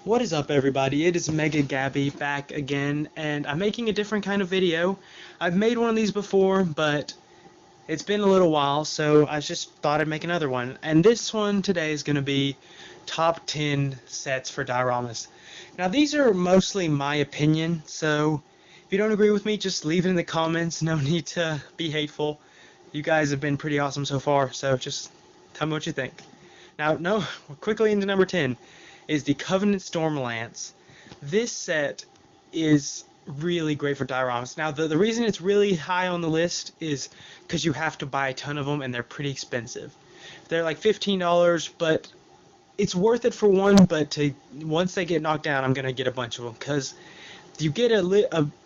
What is up, everybody? It is Mega Gabby back again, and I'm making a different kind of video. I've made one of these before, but it's been a little while, so I just thought I'd make another one. And this one today is going to be top 10 sets for dioramas. Now, these are mostly my opinion, so if you don't agree with me, just leave it in the comments. No need to be hateful. You guys have been pretty awesome so far, so just tell me what you think. Now, quickly into number 10. Is the Covenant Stormlance. This set is really great for dioramas. Now, the reason it's really high on the list is because you have to buy a ton of them, and they're pretty expensive. They're like $15, but it's worth it for one, but once they get knocked down, I'm going to get a bunch of them, because you get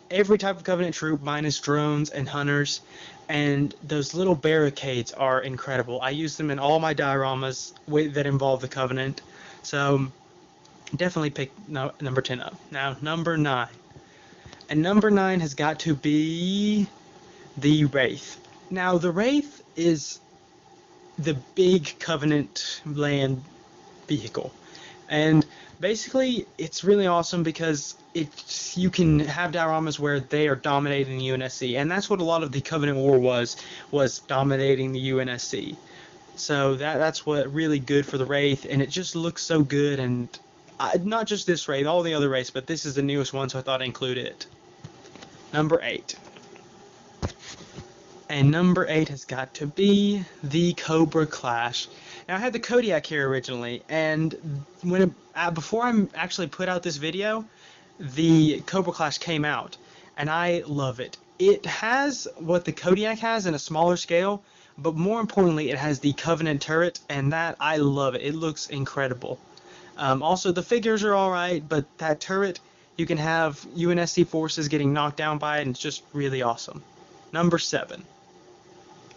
every type of Covenant troop minus drones and hunters, and those little barricades are incredible. I use them in all my dioramas that involve the Covenant, so definitely pick number 10 up. Now, number 9. And number 9 has got to be the Wraith. Now, the Wraith is the big Covenant land vehicle. And basically, it's really awesome because you can have dioramas where they are dominating the UNSC. And that's what a lot of the Covenant War was dominating the UNSC. So that's what really good for the Wraith, and it just looks so good. And not just this Wraith, all the other Wraiths, but this is the newest one, so I thought I'd include it. Number 8. And number 8 has got to be the Cobra Clash. Now, I had the Kodiak here originally, and before I actually put out this video, the Cobra Clash came out, and I love it. It has what the Kodiak has in a smaller scale, but more importantly, it has the Covenant turret, and that, I love it. It looks incredible. Also, the figures are alright, but that turret, you can have UNSC forces getting knocked down by it, and it's just really awesome. Number 7.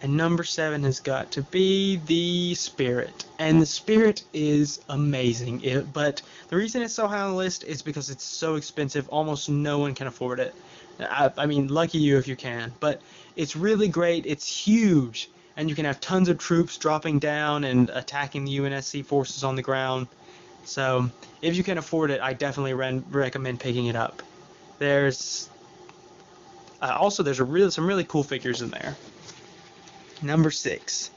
And number 7 has got to be the Spirit. And the Spirit is amazing. But the reason it's so high on the list is because it's so expensive, almost no one can afford it. I mean, lucky you if you can. But it's really great, it's huge, and you can have tons of troops dropping down and attacking the UNSC forces on the ground. So, if you can afford it, I definitely recommend picking it up. There's some really cool figures in there. Number 6.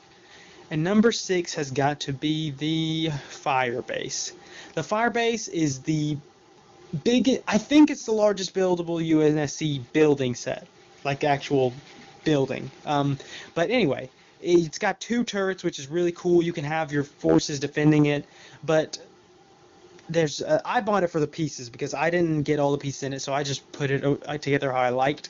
And number 6 has got to be the Firebase. The Firebase is the biggest, I think it's the largest buildable UNSC building set. Like actual building. But anyway, it's got 2 turrets, which is really cool. You can have your forces defending it, but I bought it for the pieces because I didn't get all the pieces in it, so I just put it together how I liked.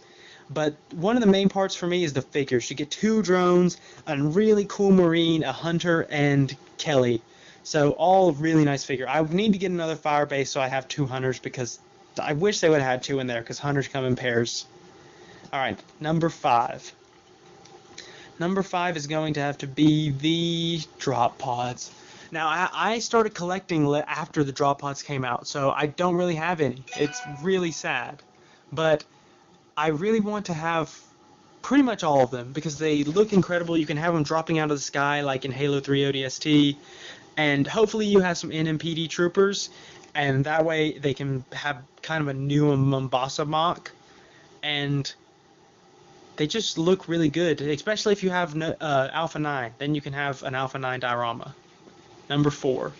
But one of the main parts for me is the figures. You get 2 drones, a really cool Marine, a Hunter, and Kelly. So all really nice figure. I need to get another Firebase so I have 2 Hunters, because I wish they would have had 2 in there, because Hunters come in pairs. Alright, number 5. Number 5 is going to have to be the drop pods. Now, I started collecting after the drop pods came out, so I don't really have any. It's really sad. But I really want to have pretty much all of them, because they look incredible. You can have them dropping out of the sky like in Halo 3 ODST, and hopefully you have some NMPD troopers, and that way they can have kind of a new Mombasa mock, and they just look really good, especially if you have Alpha 9. Then you can have an Alpha 9 diorama. Number 4.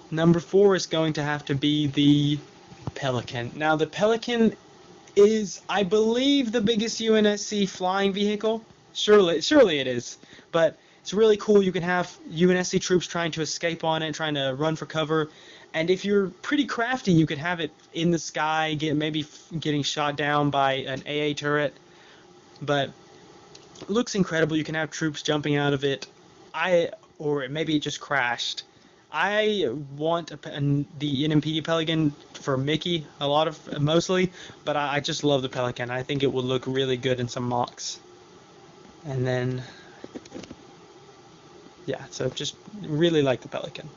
Number 4 is going to have to be the Pelican. Now, the Pelican is, I believe, the biggest UNSC flying vehicle. Surely it is. But it's really cool. You can have UNSC troops trying to escape on it, trying to run for cover. And if you're pretty crafty, you could have it in the sky, maybe getting shot down by an AA turret. But it looks incredible. You can have troops jumping out of it. Or maybe it just crashed. I want the NMPD Pelican for Mickey mostly, but I just love the Pelican. I think it would look really good in some mocks. And then, yeah, so just really like the Pelican.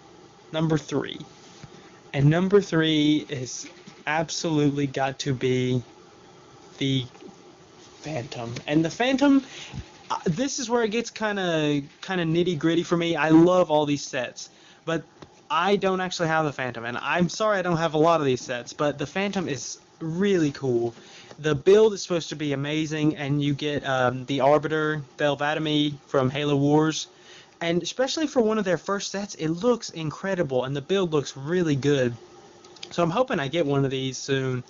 Number 3. And number 3 is absolutely got to be the Phantom. And the Phantom, this is where it gets kind of nitty gritty for me. I love all these sets, but I don't actually have the Phantom, and I'm sorry I don't have a lot of these sets, but the Phantom is really cool. The build is supposed to be amazing, and you get the Arbiter, Belvadamy from Halo Wars, and especially for one of their first sets, it looks incredible, and the build looks really good. So I'm hoping I get one of these soon,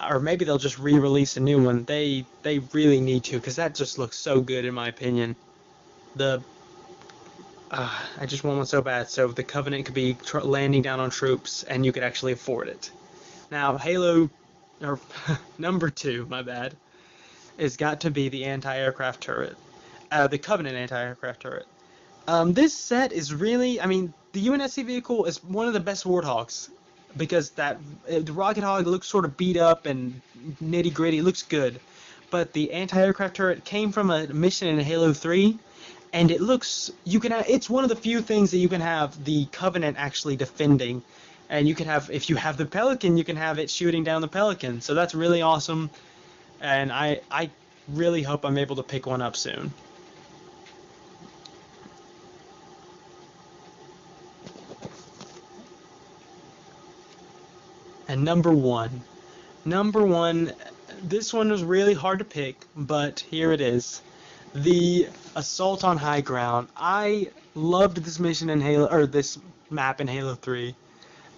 or maybe they'll just re-release a new one. They really need to, because that just looks so good in my opinion. The I just want one so bad, so the Covenant could be landing down on troops, and you could actually afford it. Now, Halo, or number 2, my bad, has got to be the anti-aircraft turret. The Covenant anti-aircraft turret. This set is really, I mean, the UNSC vehicle is one of the best Warthogs, because the Rocket Hog looks sort of beat up and nitty-gritty, it looks good. But the anti-aircraft turret came from a mission in Halo 3, and it looks, it's one of the few things that you can have the Covenant actually defending. And you can have, if you have the Pelican, you can have it shooting down the Pelican. So that's really awesome. And I really hope I'm able to pick one up soon. And number one, this one was really hard to pick, but here it is. The Assault on High Ground. I loved this mission in Halo, or this map in Halo 3,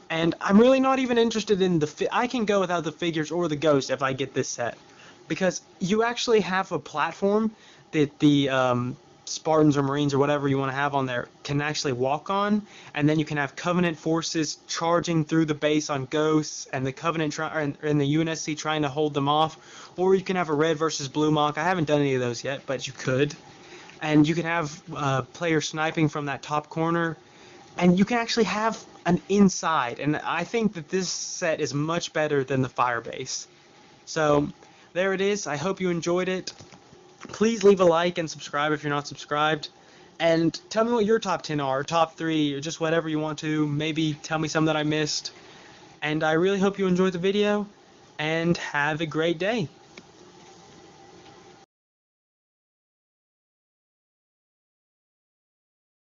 and I'm really not even interested in I can go without the figures or the ghost if I get this set, because you actually have a platform that the Spartans or Marines or whatever you want to have on there can actually walk on, and then you can have Covenant forces charging through the base on ghosts, and the Covenant and the UNSC trying to hold them off, or you can have a red versus blue mock. I haven't done any of those yet, but you could, and you can have players sniping from that top corner, and you can actually have an inside, and I think that this set is much better than the Firebase. So there it is. I hope you enjoyed it. Please leave a like and subscribe if you're not subscribed. And tell me what your top 10 are, or top 3, or just whatever you want to. Maybe tell me some that I missed. And I really hope you enjoyed the video, and have a great day.